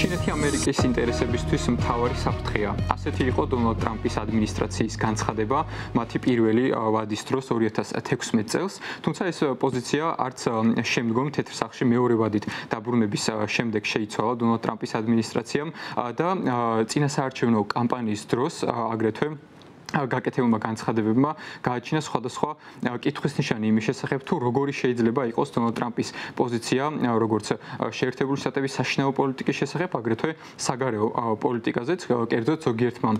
ჩინეთი ამერიკის ინტერესებისთვის მთავარი საფრთხეა. ასეთი იყო დონალდ ტრამპის ადმინისტრაციის განცხადება მათი პირველი ვადის დროს 2016 წელს, თუმცა ეს პოზიცია არც შემდგომ თეთრ სახლში მეორე ვადით დაბრუნების შემდეგ შეიცვალა დონალდ ტრამპის ადმინისტრაციამ და წინასაარჩევნო კამპანიის დროს აგრეთვე გაკეთებულმა განცხადებებმა გააჩინა სხვადასხვა კითხვის ნიშანი იმის შესახებ, თუ როგორი შეიძლება იყოს დონალდ ტრამპის პოზიცია, როგორც შეერთებული შტატების საშინაო პოლიტიკის შესახებ, აგრეთვე საგარეო პოლიტიკაზეც, კერძოდ ზოგიერთმა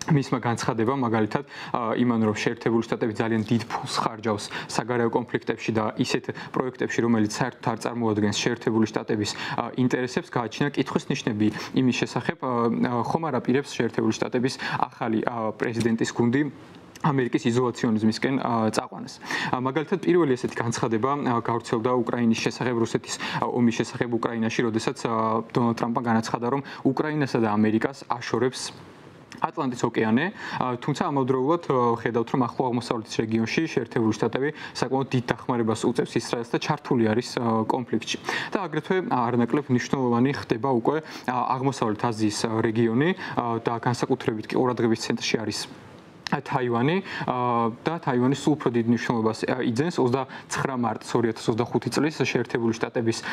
მისმა განცხადება მაგალითად იმან რომ შეერთებული შტატები ძალიან დიდ ფულს ხარჯავს საგარეო კონფლიქტებში და ისეთ პროექტებში, რომელიც საერთოდ არ წარმოადგენს შეერთებული შტატების ინტერესებს, გააჩინა კითხვის ნიშნები იმის შესახებ, ხომ არ აპირებს შეერთებული შტატების ახალი პრეზიდენტის გუნდი ამერიკის იზოლაციონიზმისკენ წაყვანას. მაგალითად, პირველი ესეთი განცხადება გავრცელდა უკრაინის შესახებ, რუსეთის ომის შესახებ უკრაინაში, როდესაც დონალდ ტრამპმა განაცხადა, რომ უკრაინასა და ამერიკას აშორებს ატლანტის ოკეანე, თუმცა ამავდროულად ხედავთ, რომ ახლო აღმოსავლეთის რეგიონში შეერთებული შტატები საკმაოდ დიდ დახმარებას უწევს ისრაელს და ჩართული არის კონფლიქტში. და აგრეთვე არანაკლებ მნიშვნელოვანი ხდება უკვე აღმოსავლეთ აზიის რეგიონი და განსაკუთრებით კი ყურადღების ცენტრში არის თაივანი და თაივანი სულ უფრო დიდ მნიშვნელობას იძენს 29 მარტს 2025 წლის შეერთებული შტატების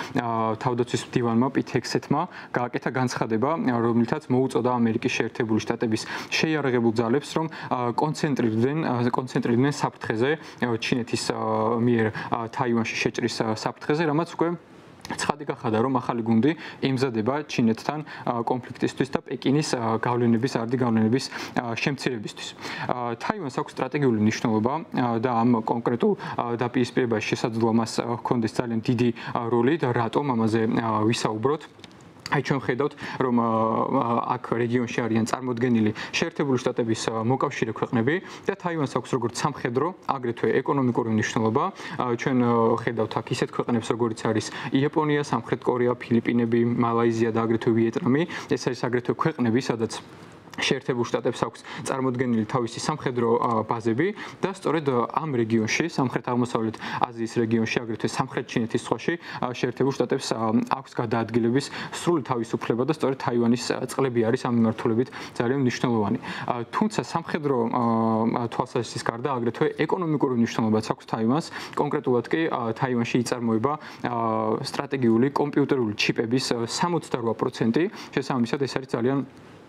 თავდაცვის მდივანმა პიტ ჰექსეთმა გააკეთა განცხადება, რომლითაც მოუწოდა ამერიკის შეერთებული შტატების შეიარაღებულ ძალებს, რომ კონცენტრირდნენ საფრთხეზე, ჩინეთის მიერ თაივანში შეჭრის საფრთხეზე, რამაც უკვე ცხადი გახადა, რომ ახალი გუნდი ემზადება ჩინეთთან კონფლიქტისთვის და პეკინის არდი გავლენების შემცირებისთვის. თაივანს აქვს სტრატეგიული მნიშვნელობა და ამ კონკრეტულ დაპირისპირებაში შესაძლოა მას ჰქონდეს ძალიან დიდი როლი და რატომ ამაზე ვისაუბროთ. აი ჩვენ ხედავთ, რომ აქ რეგიონში არიან წარმოდგენილი შეერთებული შტატების მოკავშირე ქვეყნები და თაივანს აქვს როგორც სამხედრო, აგრეთვე ეკონომიკური მნიშვნელობა. ჩვენ ხედავთ აქ ისეთ ქვეყნებს, როგორიც არის იაპონია, სამხრეთ კორეა, ფილიპინები, მალაიზია და აგრეთვე ვიეტნამი. ეს არის აგრეთვე ქვეყნები, სადაც შეერთებულ შტატებს აქვს წარმოდგენილი თავისი სამხედრო ბაზები და სწორედ ამ რეგიონში, სამხრეთ-აღმოსავლეთ აზიის რეგიონში, აგრეთვე სამხრეთ ჩინეთის ზღვაში შეერთებულ შტატებს აქვს გადაადგილების სრული თავისუფლება და სწორედ თაივანის წყლები არის ამ მიმართულებით ძალიან მნიშვნელოვანი. თუმცა სამხედრო თვალსაზრისის გარდა აგრეთვე ეკონომიკური მნიშვნელობაც აქვს თაივანს. კონკრეტულად კი თაივანში იწარმოება სტრატეგიული კომპიუტერული ჩიპების 68%. შესაბამისად ეს არის ძალიან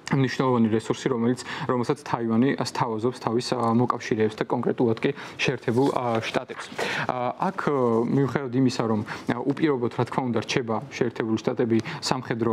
მნიშვნელოვანი რესურსი, რომელსაც თაივანი სთავაზობს თავის მოკავშირეებს და კონკრეტულად კი შეერთებულ შტატებს. აქ მიუხედავად იმისა, რომ უპირობოდ რა თქმა უნდა რჩება შეერთებული შტატები სამხედრო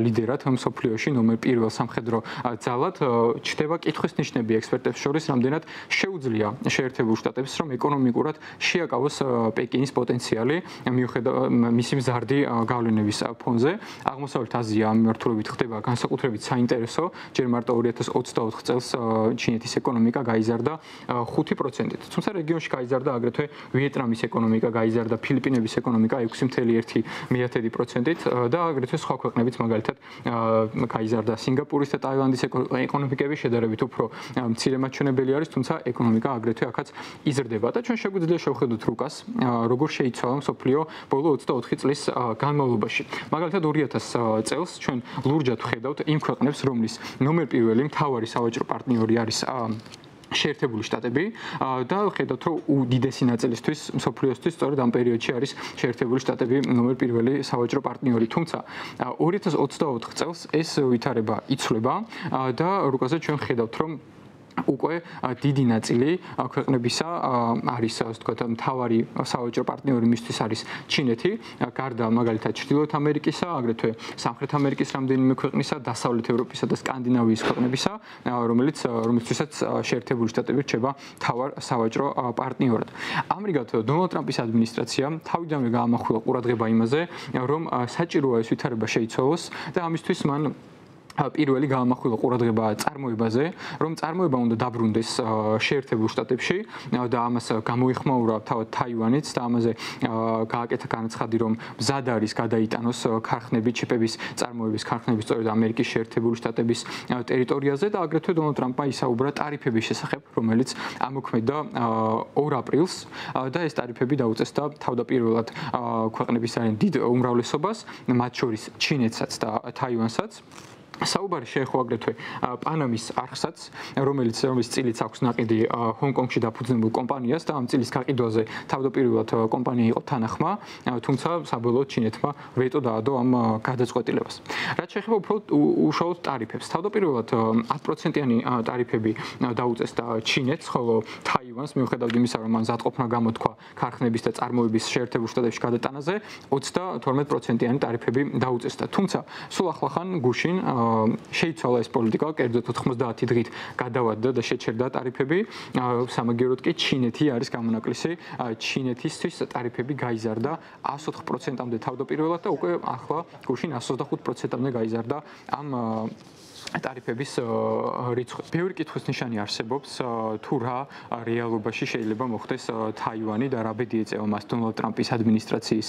ლიდერად მსოფლიოში, ნომერ პირველ სამხედრო ძალად, ჩნდება კითხვის ნიშნები ექსპერტებს შორის, რამდენად შეუძლია შეერთებულ შტატებს, რომ ეკონომიკურად შეაკავოს პეკინის პოტენციალი, მიუხედავად მისი მზარდი გავლენების ფონზე. აღმოსავლეთ აზია ამ მიმართულებით ხდება განსაკუთრებით საინტერესო. ჯერ მარტო 2024 წელს ჩინეთის ეკონომიკა გაიზარდა 5%-ით. თუმცა რეგიონში გაიზარდა აგრეთვე ვიეტნამის ეკონომიკა, გაიზარდა ფილიპინების ეკონომიკა 6.1%-ით და აგრეთვე სხვა ქვეყნებიც მაგალითად გაიზარდა სინგაპურის და ტაილანდის ეკონომიკები შედარებით უფრო მცირე მაჩვენებელი არის, თუმცა ეკონომიკა აგრეთვე აქაც იზრდება და ჩვენ შეგვიძლია შევხედოთ რუკას, როგორ შეიცვალა მსოფლიო ბოლო 24 წლის განმავლობაში. მაგალითად 2000 წელს ჩვენ ლურჯად ვხედავთ იმ ქვეყნებს, რომლის ნომერ პირველი მთავარი სავაჭრო პარტნიორი არის შეერთებული შტატები და ხედავთ, რომ უდიდესი ნაწილისთვის მსოფლიოსთვის სწორედ ამ პერიოდში არის შეერთებული შტატები ნომერ პირველი სავაჭრო პარტნიორი. თუმცა 2024 წელს ეს ვითარება იცვლება და რუკაზე ჩვენ ხედავთ, რომ უკვე დიდი ნაწილი ქვეყნებისა არის, ასე ვთქვათ, მთავარი სავაჭრო პარტნიორი მისთვის არის ჩინეთი, გარდა მაგალითად ჩრდილოეთ ამერიკისა, აგრეთვე სამხრეთ ამერიკის რამდენიმე ქვეყნისა, დასავლეთ ევროპისა და სკანდინავიის ქვეყნებისა, რომლისთვისაც შეერთებული შტატები რჩება მთავარ სავაჭრო პარტნიორად. ამრიგად დონალდ ტრამპის ადმინისტრაციამ თავიდანვე გაამახვილა ყურადღება იმაზე, რომ საჭიროა ეს ვითარება შეიცვალოს და ამისთვის მან პირველი გამახვილო ყურადღება წარმოებაზე, რომ წარმოება უნდა დაბრუნდეს შეერთებულ შტატებში და ამას გამოიხმაურა თავად თაივანიც და ამაზე გააკეთა განაცხადი, რომ მზად არის გადაიტანოს ქარხნები, ჩიპების წარმოების ქარხნები სწორედ ამერიკის შეერთებული შტატების ტერიტორიაზე და აგრეთვე დონალდ ტრამპმა ისაუბრა ტარიფების შესახებ, რომელიც ამოქმედა 2 აპრილს და ეს ტარიფები დაუწესდა თავდაპირველად ქვეყნების ძალიან დიდ უმრავლესობას, მათ შორის ჩინეთსაც და თაივანსაც. საუბარი შეეხო აგრეთვე პანამის არხსაც, რომელიც წილიც აქვს ნაყიდი ჰონკონგში დაფუძნებულ კომპანიას და ამ წილის გაყიდვაზე თავდაპირველად კომპანია იყო თანახმა, თუმცა საბოლოოდ ჩინეთმა ვეტო დაადო ამ გადაწყვეტილებას. რაც შეეხება უფრო უშუალოდ ტარიფებს, თავდაპირველად 10%-იანი ტარიფები დაუწესდა ჩინეთს, ხოლო თაივანს მიუხედავად იმისა, რომ მან ზადყოფნა გამოთქვა ქარხნების და წარმოების შეერთებულ შტატებში გადატანაზე, 32%-იანი ტარიფები დაუწესდა. თუმცა სულ ახლახან გუშინ შეიცვალა ეს პოლიტიკა, კერძოდ 90 დღით გადავადდა და შეჩერდა ტარიფები. სამაგიეროდ კი ჩინეთი არის გამონაკლისი. ჩინეთისთვის ტარიფები გაიზარდა 104%-მდე თავდაპირველად და უკვე ახლა გუშინ 125%-მდე გაიზარდა ამ ტარიფების რიცხვი. ბევრი კითხვის ნიშანი არსებობს, თუ რა რეალობაში შეიძლება მოხდეს თაივანი და რა ბედი ეწევა მას დონალდ ტრამპის ადმინისტრაციის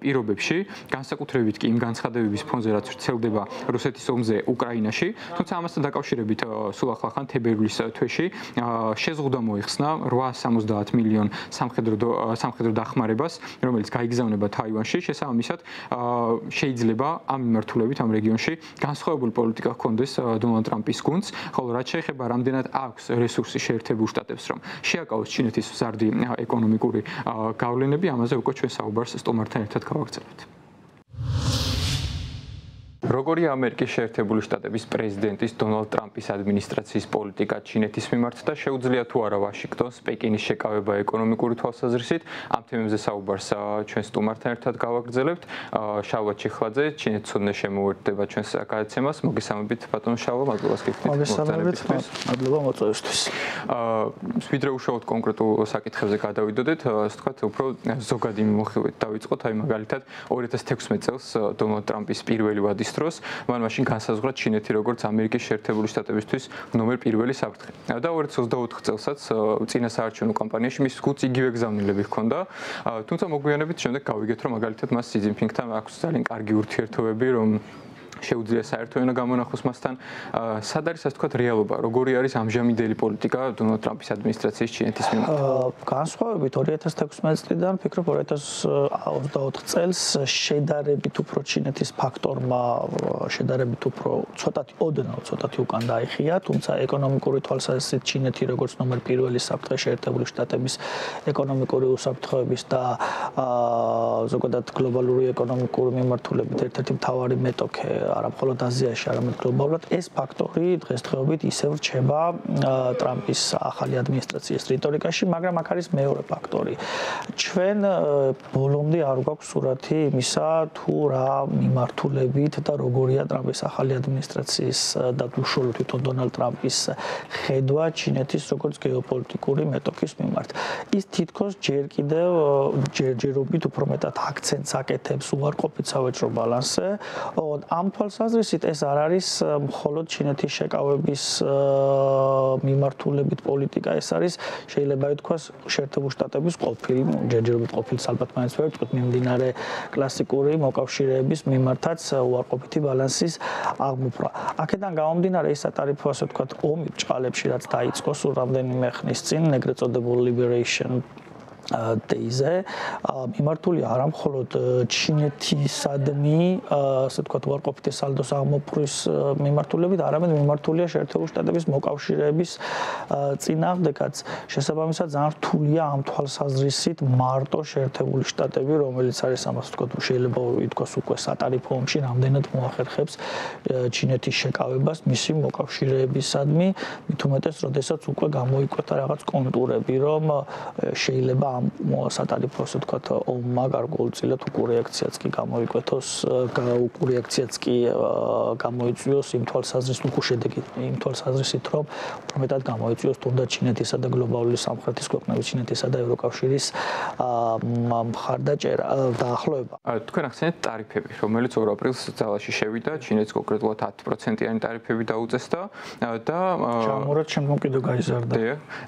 პირობებში, განსაკუთრებით კი იმ განცხადებების ფონზე, რაც ვრცელდება რუსეთის ომზე უკრაინაში, თუმცა ამასთან დაკავშირებით სულ ახლახან თებერვლის თვეში შეზღუდვა მოიხსნა 870 მილიონ სამხედრო დახმარებას, რომელიც გაიგზავნება თაივანში. შესაბამისად, შეიძლება ამ მიმართულებით ამ რეგიონში განსხვავებული პოლიტიკა ჰქონდეს დონალდ ტრამპის გუნდს, ხოლო რაც შეეხება რამდენად აქვს რესურსი შეერთებულ შტატებს, რომ შეაკავოს ჩინეთის მზარდი ეკონომიკური გავლენები, ამაზე უკვე ჩვენ საუბარს სტუმართან ერთად გავაგრძელებთ. როგორია ამერიკის შეერთებული შტატების პრეზიდენტის დონალდ ტრამპის ადმინისტრაციის პოლიტიკა ჩინეთის მიმართ და შეუძლია თუ არა ვაშინგტონს პეკინის შეკავება ეკონომიკური თვალსაზრისით? ამ თემებზე საუბარს ჩვენ სტუმართან ერთად გავაგრძელებთ. შალვა ჩიხლაძე, ჩინეთცოდნე შემოუერთდება ჩვენს გადაცემას. მოგესალმებით ბატონო შალვა, მადლობა გიხდით მოგესალმებით, მადლობა მოწვევისთვის. ვიდრე უშუალოდ კონკრეტულ საკითხებზე გადავიდოდეთ, ასე ვთქვათ, უფრო ზოგადი მიმოხილვით დავიწყოთ, აი მაგალითად 2016 წელს დონალდ ტრამპის პირველი ვადის დროს მან მაშინ განსაზღვრა ჩინეთი როგორც ამერიკის შეერთებული შტატებისთვის ნომერ პირველი საფრთხე. და 2024 წელსაც წინა საარჩევნო კამპანიაში მის გულს იგივე გზავნილები ჰქონდა. თუმცა მოგვიანებით შემდეგ გავიგეთ, რომ მაგალითად მას სი ძინფინგთან აქვს ძალიან კარგი ურთიერთობები, რომ შეუძლია საერთო ენა გამონახოს მასთან. სად არის, ასე ვთქვათ, რეალობა? როგორი არის ამჟამინდელი პოლიტიკა დონალდ ტრამპის ადმინისტრაციის ჩინეთის მიმართ? განსხვავებით 2016 წლიდან, ფიქრობ 2024 წელს შედარებით უფრო ჩინეთის ფაქტორმა შედარებით უფრო ცოტათი უკან დაიხია, თუმცა ეკონომიკური თვალსაზრისით ჩინეთი როგორც ნომერ პირველი საფრთხე შეერთებული შტატების ეკონომიკური უსაფრთხოების და ზოგადად გლობალური ეკონომიკური მიმართულებით ერთ-ერთი მთავარი მეტოქე არა მხოლოდ აზიაში, არამედ გლობალურად, ეს ფაქტორი დღესდღეობით ისევ რჩება ტრამპის ახალი ადმინისტრაციის რიტორიკაში, მაგრამ აქ არის მეორე ფაქტორი. ჩვენ ბოლომდე არ გვაქვს სურათი იმისა, თუ რა მიმართულებით და როგორია ტრამპის ახალი ადმინისტრაციის და უშუალოდ თვითონ დონალდ ტრამპის ხედვა ჩინეთის როგორც გეოპოლიტიკური მეტოქის მიმართ. ის თითქოს ჯერ კიდევ ჯერჯერობით უფრო მეტად აქცენტს აკეთებს უარყოფით სავაჭრო ბალანსზე. ამ თვალსაზრისით ეს არ არის მხოლოდ ჩინეთის შეკავების მიმართულებით პოლიტიკა, ეს არის შეიძლება ითქვას შეერთებული შტატების ყოფილი, ჯერჯერობით ყოფილი ალბათ მაინც ვერ ვთქვით, მიმდინარე კლასიკური მოკავშირეების მიმართაც უარყოფითი ბალანსის აღმოფხვრა. აქედან გამომდინარე ეს სატარიფო, ასე ვთქვათ, ომი ბჭყალებში, რაც დაიწყო სულ რამდენიმე ხნის წინ, ეგრეთ წოდებულ Liberation Day-ზე, მიმართული არა მხოლოდ ჩინეთისადმი, ასე ვთქვათ, უარყოფითი სალდოს აღმოფხვრვის მიმართულებით, არამედ მიმართულია შეერთებული შტატების მოკავშირეების წინააღმდეგაც. შესაბამისად, ძალიან რთულია ამ თვალსაზრისით მარტო შეერთებული შტატები, რომელიც არის ამას ვთქვათ, შეიძლება ითქვას უკვე სატარიფო ომში, რამდენად მოახერხებს ჩინეთის შეკავებას მისი მოკავშირეებისადმი, მით უმეტეს, როდესაც უკვე გამოიკვეთა რაღაც კონტურები, რომ შეიძლება ამ სატარიფო ასე ვთქვათ ომმა გარკვეულწილად უკურეაქციაც კი გამოიკვეთოს, უკურეაქციაც კი გამოიწვიოს იმ თვალსაზრისით, უკუშედეგი იმ თვალსაზრისით, რომ უფრო მეტად გამოიწვიოს თუნდაც ჩინეთისა და გლობალური სამხრეთის ქვეყნების, ჩინეთისა და ევროკავშირის მხარდაჭერა დაახლოება. თქვენ ახსენეთ ტარიფები, რომელიც 2 აპრილს ძალაში შევიდა, ჩინეთს კონკრეტულად 10%-იანი ტარიფები დაუწესდა და ჩამორად შემდგომ კიდევ გაიზარდა.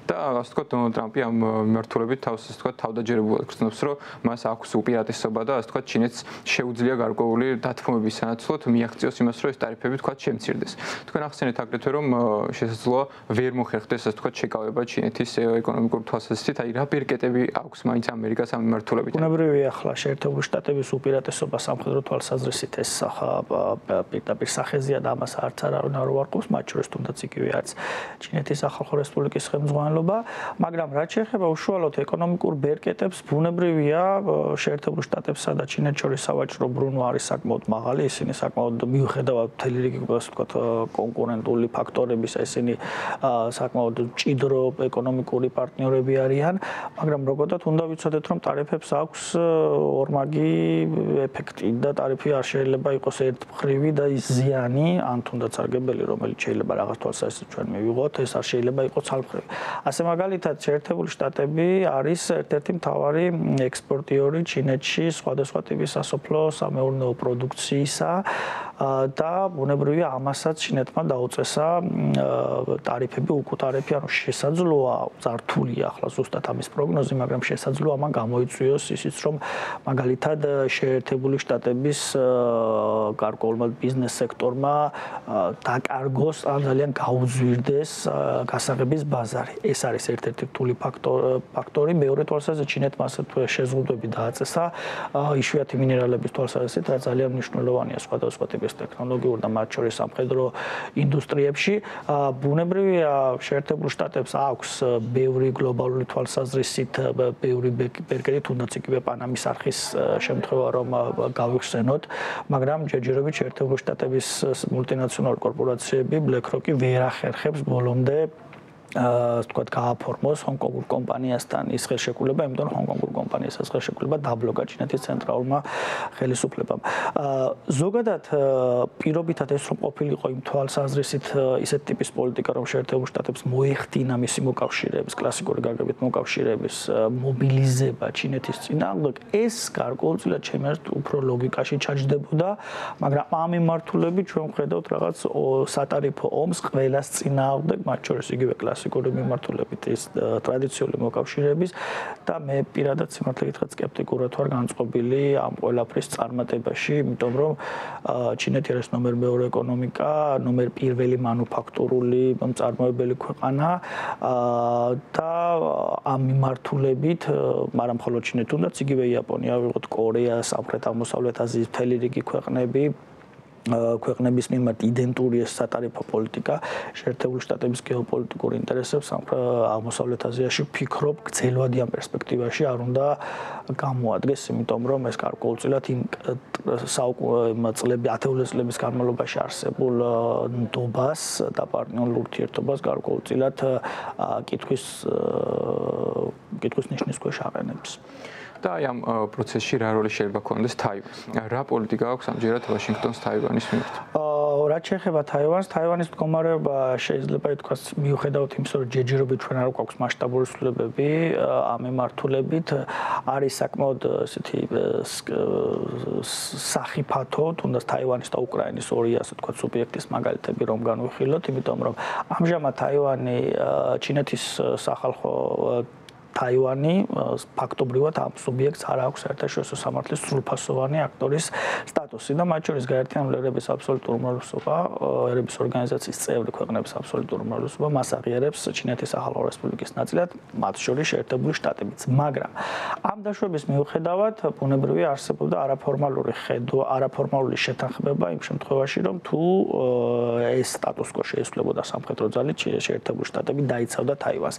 და ასე ვთქვათ, დონალდ ტრამპი ამ მიმართულებით თავს ასე ვთქვათ თავდაჯერებულად გრძნობს, რომ მას აქვს უპირატესობა და ასე ვთქვათ, ჩინეთს შეუძლია გარკვეული დათმობების სანაცვლოდ მიაღწიოს იმას, რომ ეს ტარიფები ვთქვათ შემცირდეს. თქვენ ახსენეთ აგრეთვე, რომ შესაძლოა ვერ მოხერხდეს ასე ვთქვათ შეკავება ჩინეთის ეკონომიკური თვალსაზრისით, აი რა ბერკეტები აქვს მაინც ამერიკას ამ მიმართულებით. ბუნებრივია ახლა შეერთებული შტატების უპირატესობა სამხედრო თვალსაზრისით ეს პირდაპირ სახეზია და ამას არც არ უარყოფს, მათ შორის თუნდაც იგივე არის ჩინეთის სახალხო რესპუბლიკის ხელმძღვანელობა, მაგრამ რაც შეეხება უშუალოდ ეკონომიკურ ბერკეტებს, ბუნებრივია შეერთებულ შტატებსა და ჩინეთს შორის სავაჭრო ბრუნვა არის საკმაოდ მაღალი, ისინი საკმაოდ მიუხედავად მთელი რიგი ასე ვთქვათ კონკურენტული ფაქტორებისა, ისინი საკმაოდ მჭიდრო ეკონომიკური პარტნიორები არიან, მაგრამ როგორთაც უნდა ვიცოდეთ, რომ ტარიფებს აქვს ორმაგი ეფექტი და ტარიფი არ შეიძლება იყოს ერთმხრივი და ის ზიანი, ან თუნდაც სარგებელი, რომელიც შეიძლება რაღაც თვალსაზრისით ჩვენ მივიღოთ, ეს არ შეიძლება იყოს ცალმხრივი. ასე მაგალითად, შეერთებული შტატები არის ერთ-ერთი მთავარი ექსპორტიორი ჩინეთში სხვადასხვა ტიპის სასოფლო სამეურნეო პროდუქციისა და ბუნებრივია ამასაც ჩინეთმა დაუწესა ტარიფები, უკუტარიფი, ანუ შესაძლოა ზართულია ახლა ზუსტად ამის პროგნოზი, მაგრამ შესაძლოა ამან გამოიწვიოს ისიც, რომ მაგალითად შეერთებული შტატების გარკვეულმა ბიზნეს სექტორმა დაკარგოს ან ძალიან გაუძვირდეს გასაღების ბაზარი. ეს არის ერთ-ერთი რთული ფაქტორი. მეორე თვალსაზრისით ჩინეთმა ასევე შეზღუდვები დააწესა იშვიათი მინერალების თვალსაზრისით, რაც ძალიან მნიშვნელოვანია სხვადასხვა ტიპის ტექნოლოგიურ და მათ შორის სამხედრო ინდუსტრიებში. ბუნებრივია შეერთებულ შტატებს აქვს ბევრი გლობალური თვალსაზრისით, ბევრი ბერკეტი, თუნდაც იგივე პანამის არხის შემთხვევა რომ გავიხსენოთ, მაგრამ ჯერჯერობით შეერთებული შტატების მულტინაციონალური კორპორაციები BlackRock-ი ვერ ახერხებს ბოლომდე ვთქვათ, გააფორმოს ჰონკონგურ კომპანიასთან ის ხელშეკრულება, იმიტომ რომ ჰონკონგურ კომპანიას ეს ხელშეკრულება დაბლოკა ჩინეთის ცენტრალურმა ხელისუფლებამ. ზოგადად პირობითად ეს რომ ყოფილიყო იმ თვალსაზრისით ისეთ ტიპის პოლიტიკა, რომ შეერთებულ შტატებს მოეხდინა მისი მოკავშირეების, კლასიკური გაგებით მოკავშირეების მობილიზება ჩინეთის წინააღმდეგ, ეს გარკვეულწილად ჩემი აზრით უფრო ლოგიკაში ჩაჯდებოდა, მაგრამ ამ მიმართულებით ჩვენ ვხედავთ რაღაც სატარიფო ომს ყველას წინააღმდეგ, მათ შორის იგივე კლასიკური მიმართულებით ის ტრადიციული მოკავშირეების და მე პირადად სიმართლე გითხრათ სკეპტიკურად ვარ განწყობილი ამ ყველაფრის წარმატებაში, იმიტომ რომ ჩინეთი არის ნომერ მეორე ეკონომიკა, ნომერ პირველი მანუფაქტურული მწარმოებელი ქვეყანა და ამ მიმართულებით, მაგრამ მხოლოდ ჩინეთი, თუნდაც იგივე იაპონია, ვიღოთ კორეა, სამხრეთ აღმოსავლეთ აზიის მთელი რიგი ქვეყნების მიმართ იდენტური ეს სატარიფო პოლიტიკა შეერთებული შტატების გეოპოლიტიკურ ინტერესებს აღმოსავლეთ აზიაში ვფიქრობ გრძელვადიან პერსპექტივაში არ უნდა გამოადგეს, იმიტომ რომ ეს გარკვეულწილად იმ ათეული წლების განმავლობაში არსებულ ნდობას და პარტნიორულ ურთიერთობას გარკვეულწილად კითხვის ნიშნის ქვეშ აყენებს. და აი ამ პროცესში რა როლი შეიძლება ქონდეს თაივანს? რა პოლიტიკა აქვს ამჯერად ვაშინგტონს თაივანის მიმართ? რაც შეეხება თაივანს, თაივანის მდგომარეობა შეიძლება ითქვას მიუხედავად იმისა, რომ ჯერჯერობით ჩვენ არ გვაქვს მასშტაბური ცვლილებები ამ მიმართულებით, არის საკმაოდ ესეთი სახიფათო, თუნდაც თაივანის და უკრაინის ორი ასე ვთქვათ სუბიექტის მაგალითები რომ განვიხილოთ, იმიტომ რომ ამჟამად თაივანი ჩინეთის სახალხო თაივანი ფაქტობრივად ამ სუბიექტს არ აქვს საერთაშორისო სამართლის სრულფასოვანი აქტორის სტატუსი და მათ შორის გაერთიანებული ერების აბსოლუტური უმრავლესობა, ერების ორგანიზაციის წევრი ქვეყნების აბსოლუტური უმრავლესობა მას აღიარებს ჩინეთის სახალხო რესპუბლიკის ნაწილად, მათ შორის შეერთებული შტატებიც. მაგრამ ამ დაშვების მიუხედავად, ბუნებრივია არსებობდა არაფორმალური შეთანხმება იმ შემთხვევაში, რომ თუ ეს სტატუს-კვო შეესრულებოდა სამხედრო ძალით, შეერთებული შტატები დაიცავდა თაივანს.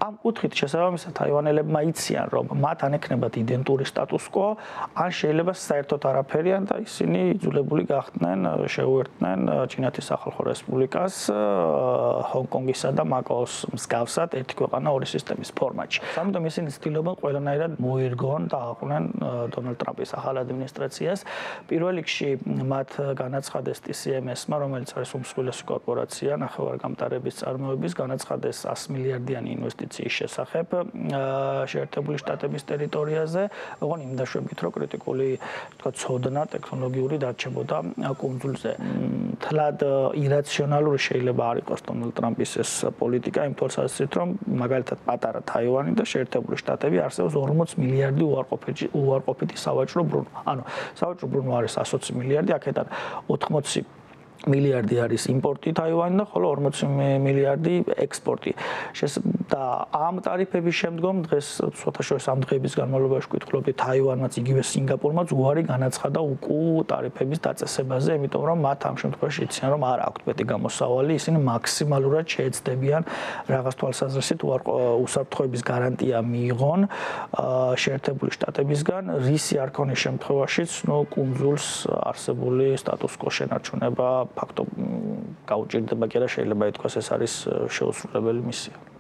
ამ კუთხით შესაბამისად თაივანელებმა იციან, რომ მათ ან ექნებათ იდენტური სტატუს quo, ან შეიძლება საერთოდ არაფერიან და ისინი იძულებული გახდნენ შეუერთდნენ ჩინეთის სახალხო რესპუბლიკას ჰონკონგისა და მაკაოს მსგავსად ერთი ქვეყანა ორი სისტემის ფორმატში. ამიტომ ისინი ცდილობენ ყველანაირად მოირგონ და აყვნენ დონალდ ტრამპის ახალ ადმინისტრაციას. პირველ რიგში მათ განაცხადეს TCMS-მა, რომელიც არის უმსხვილესი კორპორაცია ნახევარგამტარების წარმოების, განაცხადეს 100 მილიარდიანი ინვესტიციის შესახებ შეერთებული შტატების ტერიტორიაზე, ოღონ იმ დაშვებით, რომ კრიტიკული თქვა ცოდნა ტექნოლოგიური დარჩებოდა კუნძულზე. თლად ირაციონალური შეიძლება არ იყოს დონალდ ტრამპის ეს პოლიტიკა, იმ თვალსაზრისით, რომ მაგალითად პატარა თაივანი და შეერთებული შტატები არსებობს 40 მილიარდი უარყოფითი სავაჭრო ბრუნვა. ანუ სავაჭრო ბრუნვა არის 120 მილიარდი, აქედან 80 მილიარდი არის იმპორტი თაივანიდან და ხოლო 40 მილიარდი ექსპორტი. და ამ ტარიფების შემდგომ დღეს ცოტაშორის ამ დღეების განმავლობაში ვკითხულობდი თაივანმაც იგივე სინგაპურმაც უარი განაცხადა უკუ ტარიფების დაწესებაზე, იმიტომ რომ მათ ამ შემთხვევაში იციან რომ არ აქვთ მეტი გამოსავალი, ისინი მაქსიმალურად შეეცდებიან რაღაც თვალსაზრისით უსაფრთხოების გარანტია მიიღონ შეერთებული შტატებისგან, რისი არ ქონის შემთხვევაშიც, კუნძულს არსებული სტატუს quo შენარჩუნება ფაქტობ გაუჭირდება კი არა შეიძლება ითქვას ეს არის შეუსრულებელი მისია.